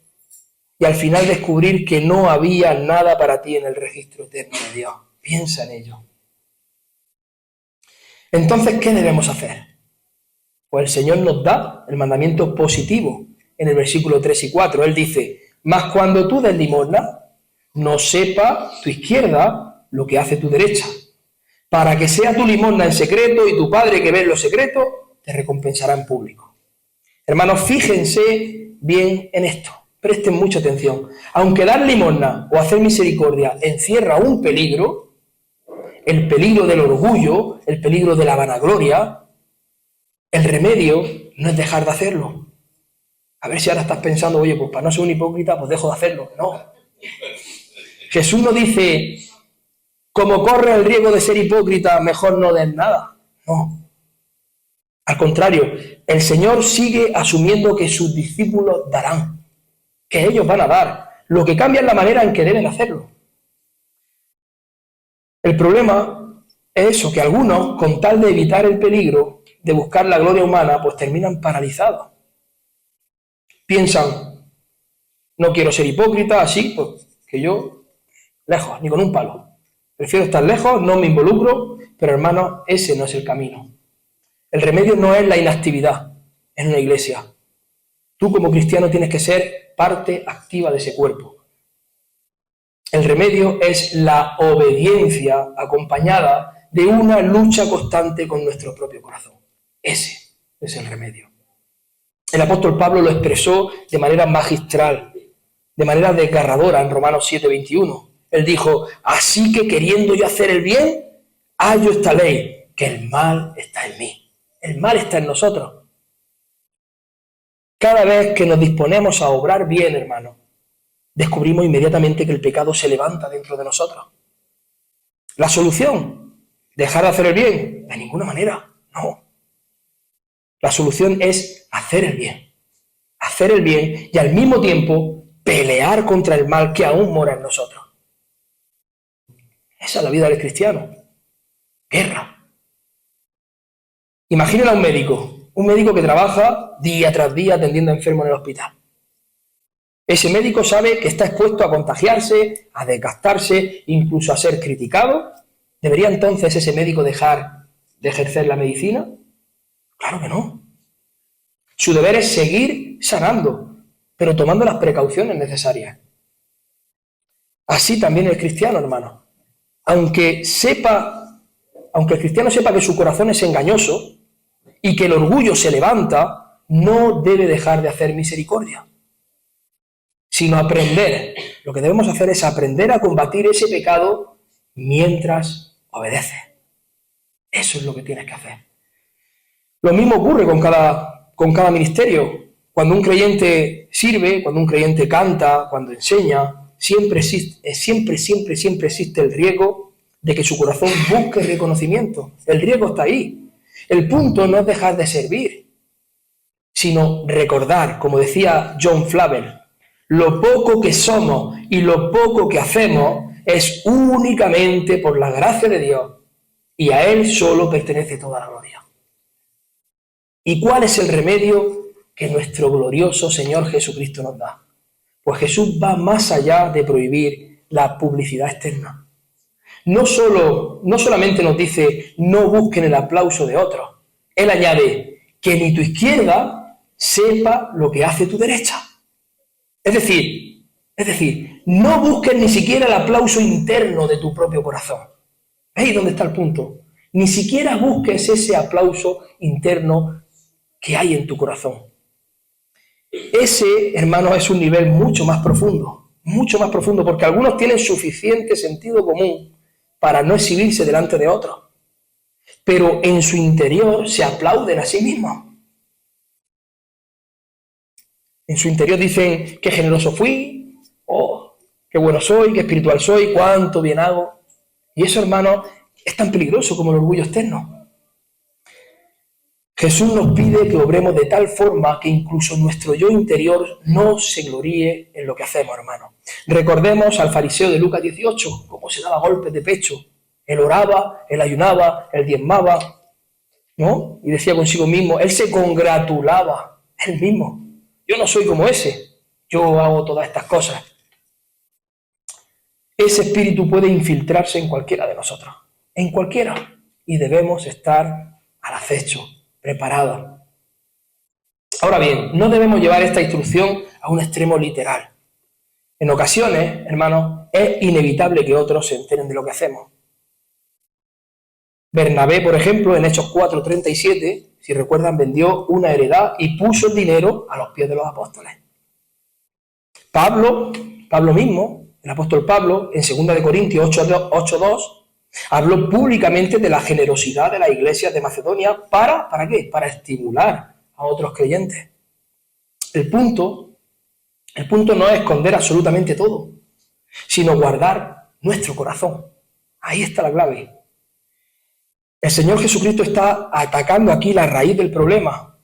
y al final descubrir que no había nada para ti en el registro eterno de Dios. Piensa en ello. Entonces, ¿qué debemos hacer? Pues el Señor nos da el mandamiento positivo en el versículo 3 y 4. Él dice: mas cuando tú des limosna, no sepa tu izquierda lo que hace tu derecha, para que sea tu limosna en secreto, y tu Padre que ve en lo secreto te recompensará en público. Hermanos, fíjense bien en esto, presten mucha atención. Aunque dar limosna o hacer misericordia encierra un peligro, el peligro del orgullo, el peligro de la vanagloria, el remedio no es dejar de hacerlo. A ver si ahora estás pensando: oye, pues para no ser un hipócrita, pues dejo de hacerlo. No. Jesús no dice: como corre el riesgo de ser hipócrita, mejor no des nada. No. Al contrario, el Señor sigue asumiendo que sus discípulos darán, que ellos van a dar. Lo que cambia es la manera en que deben hacerlo. El problema es eso, que algunos, con tal de evitar el peligro de buscar la gloria humana, pues terminan paralizados. Piensan: no quiero ser hipócrita, así pues que yo, lejos, ni con un palo. Prefiero estar lejos, no me involucro, pero hermanos, ese no es el camino. El remedio no es la inactividad en una iglesia. Tú como cristiano tienes que ser parte activa de ese cuerpo. El remedio es la obediencia acompañada de una lucha constante con nuestro propio corazón. Ese es el remedio. El apóstol Pablo lo expresó de manera magistral, de manera desgarradora en Romanos 7:21. Él dijo: así que queriendo yo hacer el bien, hallo esta ley, que el mal está en mí. El mal está en nosotros. Cada vez que nos disponemos a obrar bien, hermano, descubrimos inmediatamente que el pecado se levanta dentro de nosotros. ¿La solución? ¿Dejar de hacer el bien? De ninguna manera, no. La solución es hacer el bien. Hacer el bien y al mismo tiempo pelear contra el mal que aún mora en nosotros. Esa es la vida del cristiano. Guerra. Imaginen a un médico que trabaja día tras día atendiendo a enfermos en el hospital. Ese médico sabe que está expuesto a contagiarse, a desgastarse, incluso a ser criticado. ¿Debería entonces ese médico dejar de ejercer la medicina? Claro que no. Su deber es seguir sanando, pero tomando las precauciones necesarias. Así también el cristiano, hermano. Aunque el cristiano sepa que su corazón es engañoso y que el orgullo se levanta, no debe dejar de hacer misericordia, sino aprender. Lo que debemos hacer es aprender a combatir ese pecado mientras obedece. Eso es lo que tienes que hacer. Lo mismo ocurre con cada ministerio. Cuando un creyente sirve, cuando un creyente canta, cuando enseña, siempre existe el riesgo de que su corazón busque reconocimiento. El riesgo está ahí. El punto no es dejar de servir, sino recordar, como decía John Flavel, lo poco que somos y lo poco que hacemos es únicamente por la gracia de Dios, y a Él solo pertenece toda la gloria. ¿Y cuál es el remedio que nuestro glorioso Señor Jesucristo nos da? Pues Jesús va más allá de prohibir la publicidad externa. No solamente nos dice: no busquen el aplauso de otros. Él añade: que ni tu izquierda sepa lo que hace tu derecha. Es decir, no busques ni siquiera el aplauso interno de tu propio corazón. ¿Veis dónde está el punto? Ni siquiera busques ese aplauso interno que hay en tu corazón. Ese, hermano, es un nivel mucho más profundo, porque algunos tienen suficiente sentido común para no exhibirse delante de otros, pero en su interior se aplauden a sí mismos. En su interior dicen: qué generoso fui, oh, qué bueno soy, qué espiritual soy, cuánto bien hago. Y eso, hermano, es tan peligroso como el orgullo externo. Jesús nos pide que obremos de tal forma que incluso nuestro yo interior no se gloríe en lo que hacemos, hermano. Recordemos al fariseo de Lucas 18, cómo se daba golpes de pecho. Él oraba, él ayunaba, él diezmaba, ¿no? Y decía consigo mismo, él se congratulaba, él mismo: yo no soy como ese, yo hago todas estas cosas. Ese espíritu puede infiltrarse en cualquiera de nosotros, en cualquiera, y debemos estar al acecho, preparados. Ahora bien, no debemos llevar esta instrucción a un extremo literal. En ocasiones, hermanos, es inevitable que otros se enteren de lo que hacemos. Bernabé, por ejemplo, en Hechos 4:37, si recuerdan, vendió una heredad y puso el dinero a los pies de los apóstoles. Pablo mismo, el apóstol Pablo, en 2 de Corintios 8:2, habló públicamente de la generosidad de las iglesias de Macedonia. ¿Para qué? Para estimular a otros creyentes. El punto no es esconder absolutamente todo, sino guardar nuestro corazón. Ahí está la clave. El Señor Jesucristo está atacando aquí la raíz del problema,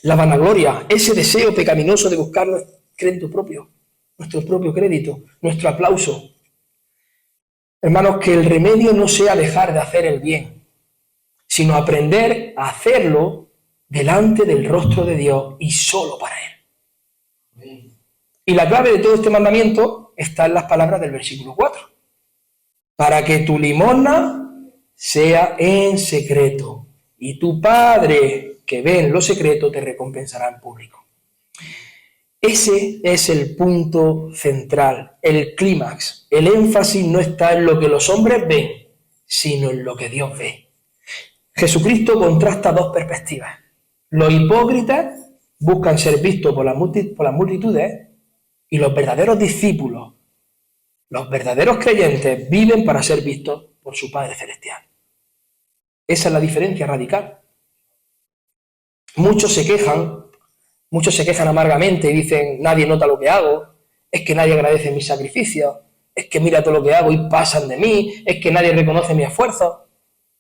la vanagloria, ese deseo pecaminoso de buscar nuestro crédito propio, nuestro propio crédito, nuestro aplauso. Hermanos, que el remedio no sea dejar de hacer el bien, sino aprender a hacerlo delante del rostro de Dios y solo para Él. Y la clave de todo este mandamiento está en las palabras del versículo 4. Para que tu limosna sea en secreto, y tu Padre que ve en lo secreto te recompensará en público. Ese es el punto central, el clímax. El énfasis no está en lo que los hombres ven, sino en lo que Dios ve. Jesucristo contrasta dos perspectivas. Los hipócritas buscan ser vistos por las multitudes y los verdaderos discípulos, los verdaderos creyentes, viven para ser vistos por su Padre Celestial. Esa es la diferencia radical. Muchos se quejan amargamente y dicen, nadie nota lo que hago, es que nadie agradece mis sacrificios, es que mira todo lo que hago y pasan de mí, es que nadie reconoce mi esfuerzo.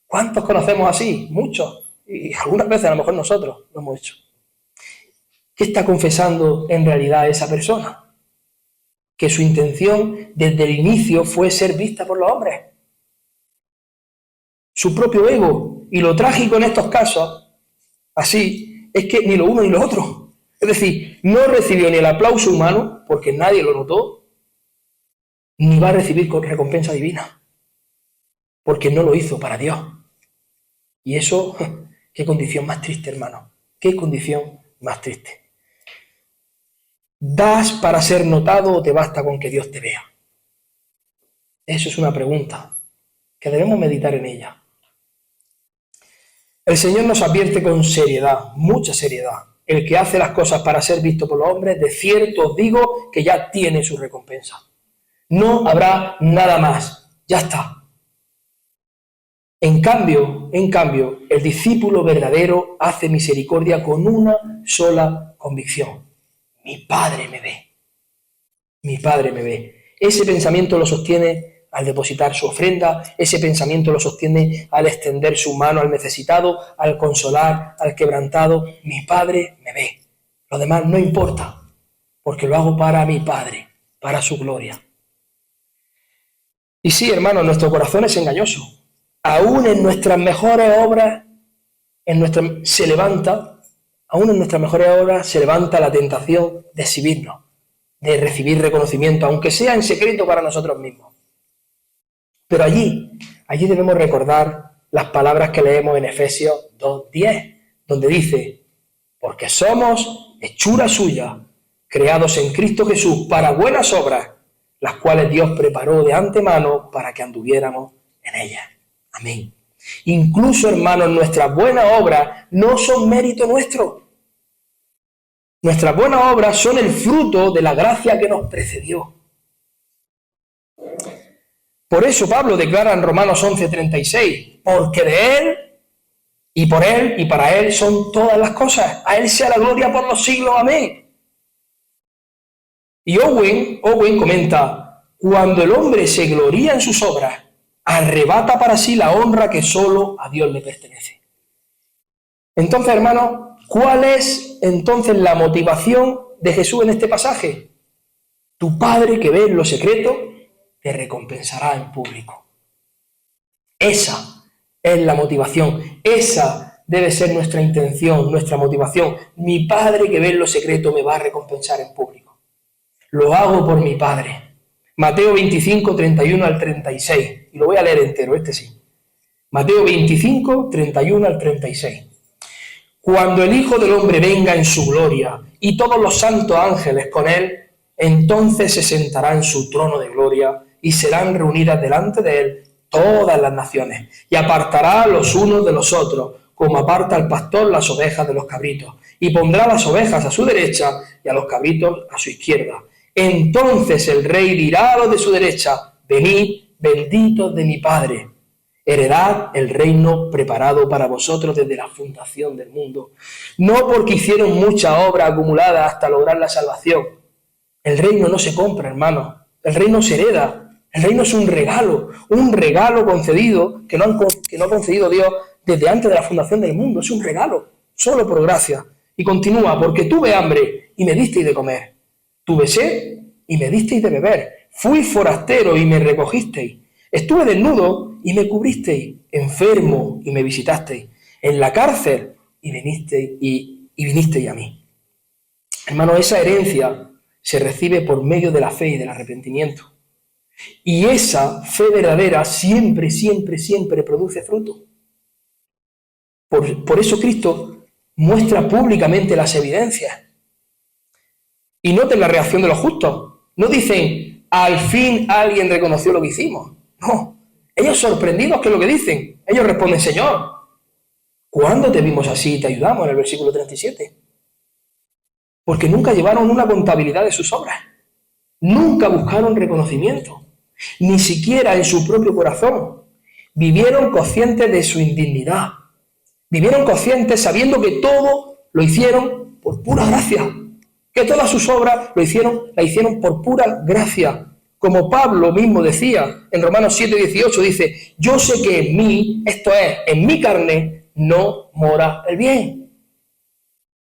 ¿Cuántos conocemos así? Muchos. Y algunas veces a lo mejor nosotros lo hemos hecho. ¿Qué está confesando en realidad esa persona? Que su intención desde el inicio fue ser vista por los hombres. Su propio ego. Y lo trágico en estos casos, así, es que ni lo uno ni lo otro. Es decir, no recibió ni el aplauso humano, porque nadie lo notó, ni va a recibir recompensa divina, porque no lo hizo para Dios. Y eso, qué condición más triste, hermano. Qué condición más triste. ¿Das para ser notado o te basta con que Dios te vea? Eso es una pregunta que debemos meditar en ella. El Señor nos advierte con seriedad, mucha seriedad. El que hace las cosas para ser visto por los hombres, de cierto os digo que ya tiene su recompensa. No habrá nada más. Ya está. En cambio, el discípulo verdadero hace misericordia con una sola convicción. Mi Padre me ve. Mi Padre me ve. Ese pensamiento lo sostiene al depositar su ofrenda, ese pensamiento lo sostiene al extender su mano al necesitado, al consolar, al quebrantado. Mi Padre me ve. Lo demás no importa, porque lo hago para mi Padre, para su gloria. Y sí, hermanos, nuestro corazón es engañoso. Aún en nuestras mejores obras se levanta la tentación de exhibirnos, de recibir reconocimiento, aunque sea en secreto para nosotros mismos. Pero allí debemos recordar las palabras que leemos en Efesios 2:10, donde dice, porque somos hechura suya, creados en Cristo Jesús para buenas obras, las cuales Dios preparó de antemano para que anduviéramos en ellas. Amén. Incluso, hermanos, nuestras buenas obras no son mérito nuestro. Nuestras buenas obras son el fruto de la gracia que nos precedió. Por eso Pablo declara en Romanos 11:36, porque de Él, y por Él, y para Él son todas las cosas. A Él sea la gloria por los siglos. Amén. Y Owen comenta, cuando el hombre se gloría en sus obras, arrebata para sí la honra que solo a Dios le pertenece. Entonces, hermanos, ¿cuál es entonces la motivación de Jesús en este pasaje? Tu Padre que ve en lo secreto te recompensará en público. Esa es la motivación. Esa debe ser nuestra intención, nuestra motivación. Mi Padre que ve en lo secreto me va a recompensar en público. lo hago por mi Padre. Mateo 25, 31 al 36. Y lo voy a leer entero, este sí. Mateo 25, 31 al 36. Cuando el Hijo del Hombre venga en su gloria y todos los santos ángeles con él, entonces se sentará en su trono de gloria y serán reunidas delante de él todas las naciones, y apartará los unos de los otros, como aparta el pastor las ovejas de los cabritos, y pondrá las ovejas a su derecha y a los cabritos a su izquierda. Entonces el rey dirá a los de su derecha: venid, benditos de mi Padre, heredad el reino preparado para vosotros desde la fundación del mundo. No porque hicieron mucha obra acumulada hasta lograr la salvación. El reino no se compra, hermano. El reino se hereda. El reino es un regalo concedido que no ha concedido Dios desde antes de la fundación del mundo. Es un regalo, solo por gracia. Y continúa: porque tuve hambre y me disteis de comer. Tuve sed y me disteis de beber. Fui forastero y me recogisteis. Estuve desnudo y me cubristeis, enfermo y me visitasteis, en la cárcel y vinisteis a mí. Hermano, esa herencia se recibe por medio de la fe y del arrepentimiento. Y esa fe verdadera siempre, siempre, siempre produce fruto. Por eso Cristo muestra públicamente las evidencias. Y noten la reacción de los justos. No dicen: al fin alguien reconoció lo que hicimos. No, ellos sorprendidos, ¿qué es lo que dicen? Ellos responden: Señor, ¿cuándo te vimos así y te ayudamos? En el versículo 37. Porque nunca llevaron una contabilidad de sus obras. Nunca buscaron reconocimiento, ni siquiera en su propio corazón. Vivieron conscientes de su indignidad. Vivieron conscientes sabiendo que todo lo hicieron por pura gracia. Que todas sus obras la hicieron por pura gracia. Como Pablo mismo decía en Romanos 7, 18, dice: yo sé que en mí, esto es, en mi carne, no mora el bien.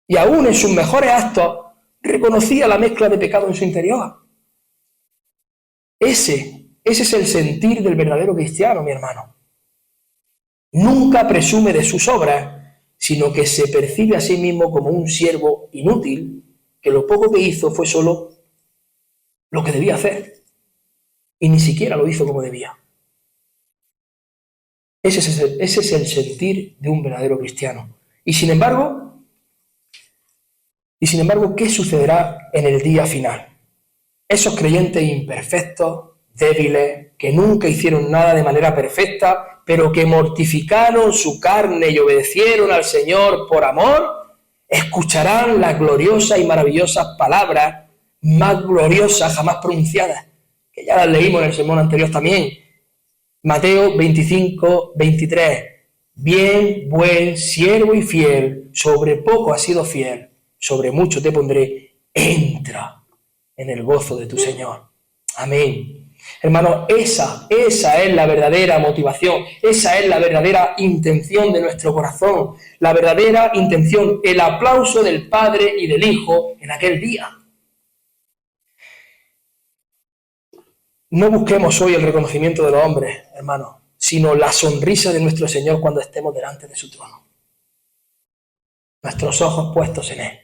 Y aún en sus mejores actos reconocía la mezcla de pecado en su interior. Ese es el sentir del verdadero cristiano, mi hermano. Nunca presume de sus obras, sino que se percibe a sí mismo como un siervo inútil, que lo poco que hizo fue solo lo que debía hacer. Y ni siquiera lo hizo como debía. Ese es el sentir de un verdadero cristiano. Y sin embargo, ¿qué sucederá en el día final? Esos creyentes imperfectos, débiles, que nunca hicieron nada de manera perfecta, pero que mortificaron su carne y obedecieron al Señor por amor, escucharán las gloriosas y maravillosas palabras, más gloriosas jamás pronunciadas, que ya las leímos en el sermón anterior también. Mateo 25, 23. Bien, buen siervo y fiel, sobre poco has sido fiel, sobre mucho te pondré, entra en el gozo de tu Señor. Amén. Hermano, esa es la verdadera motivación, esa es la verdadera intención de nuestro corazón, la verdadera intención, el aplauso del Padre y del Hijo en aquel día. No busquemos hoy el reconocimiento de los hombres, hermanos, sino la sonrisa de nuestro Señor cuando estemos delante de su trono. Nuestros ojos puestos en Él.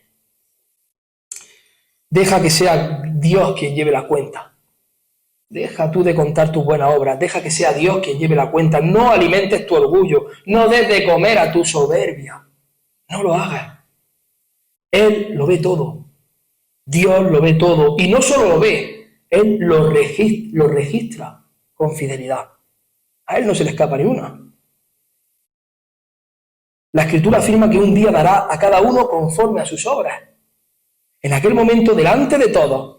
Deja que sea Dios quien lleve la cuenta. Deja tú de contar tus buenas obras. Deja que sea Dios quien lleve la cuenta. No alimentes tu orgullo. No des de comer a tu soberbia. No lo hagas. Él lo ve todo. Dios lo ve todo. Y no solo lo ve, Él lo registra con fidelidad. A Él no se le escapa ni una. La Escritura afirma que un día dará a cada uno conforme a sus obras. En aquel momento, delante de todos,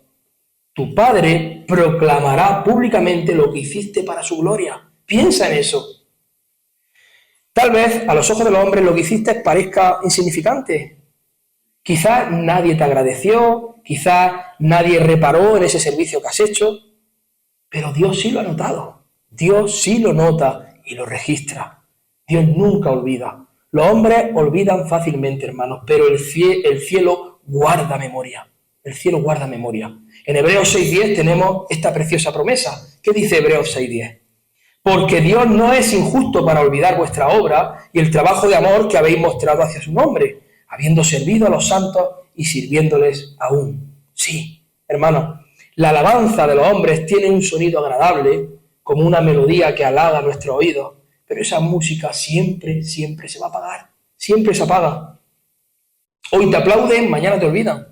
tu Padre proclamará públicamente lo que hiciste para su gloria. Piensa en eso. Tal vez a los ojos de los hombres lo que hiciste parezca insignificante. Quizás nadie te agradeció, quizás nadie reparó en ese servicio que has hecho, pero Dios sí lo ha notado. Dios sí lo nota y lo registra. Dios nunca olvida. Los hombres olvidan fácilmente, hermanos, pero el cielo guarda memoria. El cielo guarda memoria. En Hebreos 6:10 tenemos esta preciosa promesa. ¿Qué dice Hebreos 6:10? Porque Dios no es injusto para olvidar vuestra obra y el trabajo de amor que habéis mostrado hacia su nombre, habiendo servido a los santos y sirviéndoles aún. Sí, hermanos, La alabanza de los hombres tiene un sonido agradable, como una melodía que halaga nuestros oídos, pero esa música siempre se va a apagar, siempre se apaga. Hoy te aplauden, mañana te olvidan.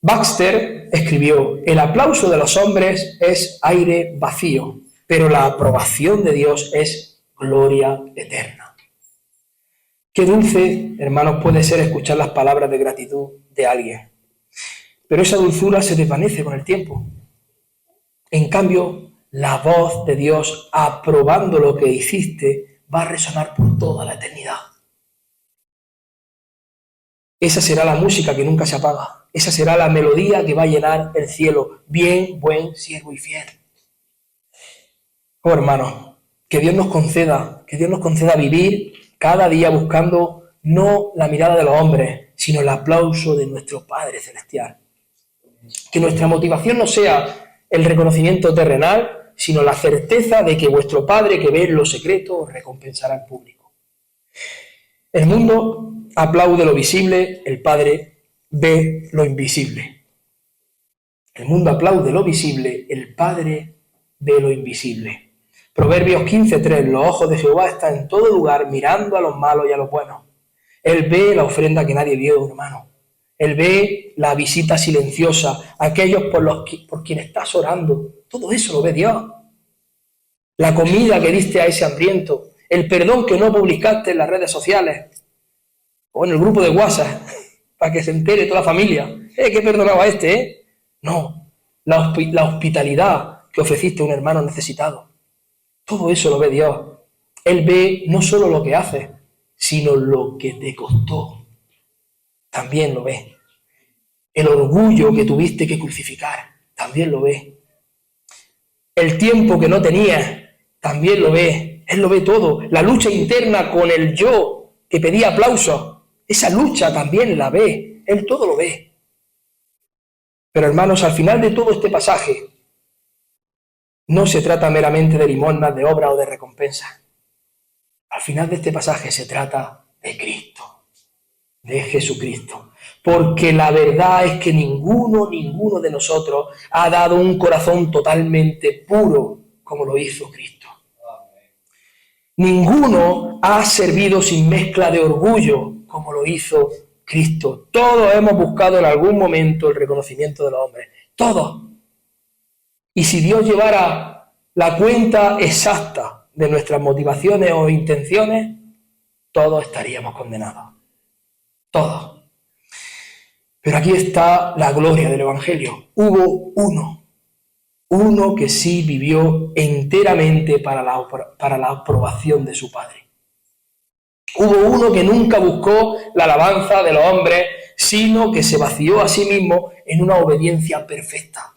Baxter escribió: el aplauso de los hombres es aire vacío, pero la aprobación de Dios es gloria eterna. Qué dulce, hermanos, puede ser escuchar las palabras de gratitud de alguien, pero esa dulzura se desvanece con el tiempo. En cambio, la voz de Dios aprobando lo que hiciste va a resonar por toda la eternidad. Esa será la música que nunca se apaga. Esa será la melodía que va a llenar el cielo. Bien, buen siervo y fiel. Oh, hermanos, que Dios nos conceda vivir cada día buscando no la mirada de los hombres, sino el aplauso de nuestro Padre Celestial. Que nuestra motivación no sea el reconocimiento terrenal, sino la certeza de que vuestro Padre que ve en lo secreto os recompensará en público. El mundo aplaude lo visible, el Padre ve lo invisible. El mundo aplaude lo visible, el Padre ve lo invisible. Proverbios 15:3, los ojos de Jehová están en todo lugar, mirando a los malos y a los buenos. Él ve la ofrenda que nadie vio, hermano. Él ve la visita silenciosa, aquellos por quienes estás orando. Todo eso lo ve Dios. La comida que diste a ese hambriento, el perdón que no publicaste en las redes sociales o en el grupo de WhatsApp para que se entere toda la familia. Que perdonaba a este, No, la hospitalidad que ofreciste a un hermano necesitado. Todo eso lo ve Dios. Él ve no solo lo que haces, sino lo que te costó. También lo ve. El orgullo que tuviste que crucificar, también lo ve. El tiempo que no tenías, también lo ve. Él lo ve todo. La lucha interna con el yo que pedía aplausos, esa lucha también la ve. Él todo lo ve. Pero hermanos, al final de todo este pasaje, no se trata meramente de limosnas, de obra o de recompensa. Al final de este pasaje se trata de Cristo, de Jesucristo. Porque la verdad es que ninguno de nosotros ha dado un corazón totalmente puro como lo hizo Cristo. Ninguno ha servido sin mezcla de orgullo como lo hizo Cristo. Todos hemos buscado en algún momento el reconocimiento de los hombres. Todos. Y si Dios llevara la cuenta exacta de nuestras motivaciones o intenciones, todos estaríamos condenados. Todos. Pero aquí está la gloria del Evangelio. Hubo uno que sí vivió enteramente para la aprobación de su Padre. Hubo uno que nunca buscó la alabanza de los hombres, sino que se vació a sí mismo en una obediencia perfecta.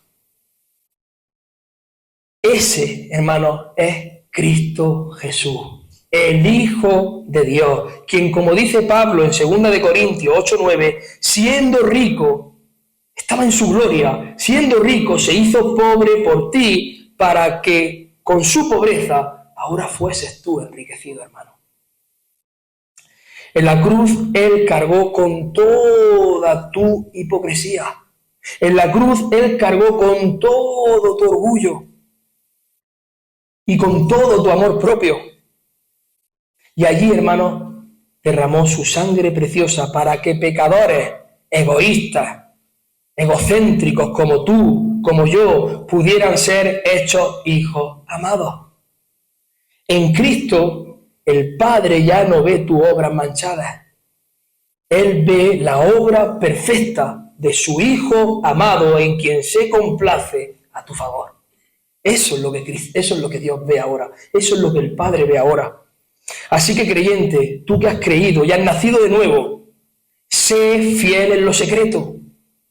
Ese, hermanos, es Cristo Jesús, el Hijo de Dios, quien, como dice Pablo en 2 de Corintios 8:9, siendo rico, estaba en su gloria, siendo rico se hizo pobre por ti, para que con su pobreza ahora fueses tú enriquecido, hermano. En la cruz Él cargó con toda tu hipocresía. En la cruz Él cargó con todo tu orgullo y con todo tu amor propio. Y allí, hermano, derramó su sangre preciosa para que pecadores, egoístas, egocéntricos como tú, como yo, pudieran ser hechos hijos amados. En Cristo, el Padre ya no ve tus obras manchadas. Él ve la obra perfecta de su Hijo amado en quien se complace a tu favor. Eso es lo que Dios ve ahora. Eso es lo que el Padre ve ahora. Así que, creyente, tú que has creído y has nacido de nuevo, sé fiel en lo secreto,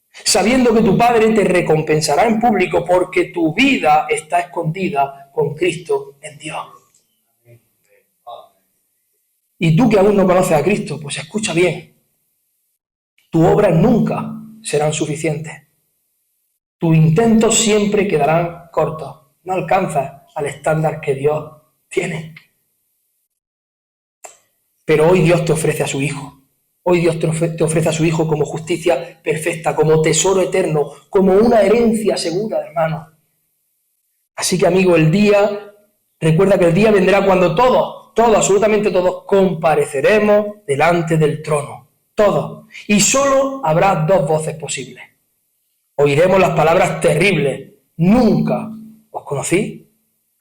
sabiendo que tu Padre te recompensará en público porque tu vida está escondida con Cristo en Dios. Y tú que aún no conoces a Cristo, pues escucha bien. Tus obras nunca serán suficientes. Tus intentos siempre quedarán cortos. No alcanzas al estándar que Dios tiene. Pero hoy Dios te ofrece a su Hijo. Hoy Dios te ofrece a su Hijo como justicia perfecta, como tesoro eterno, como una herencia segura, hermano. Así que, amigo, recuerda que el día vendrá cuando todos, absolutamente todos, compareceremos delante del trono. Todos. Y solo habrá dos voces posibles. Oiremos las palabras terribles: nunca os conocí,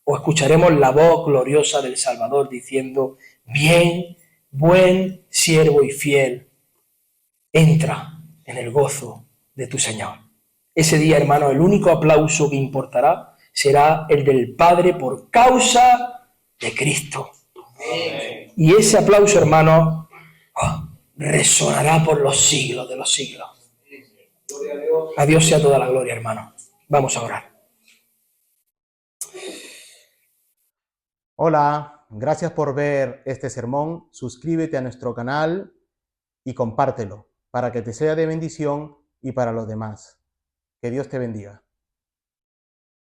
o escucharemos la voz gloriosa del Salvador diciendo: bien, buen siervo y fiel, entra en el gozo de tu Señor. Ese día, hermano, el único aplauso que importará será el del Padre por causa de Cristo. Amén. Y ese aplauso, hermano, resonará por los siglos de los siglos. A Dios sea toda la gloria, hermano. Vamos a orar. Hola, gracias por ver este sermón. Suscríbete a nuestro canal y compártelo para que te sea de bendición y para los demás. Que Dios te bendiga.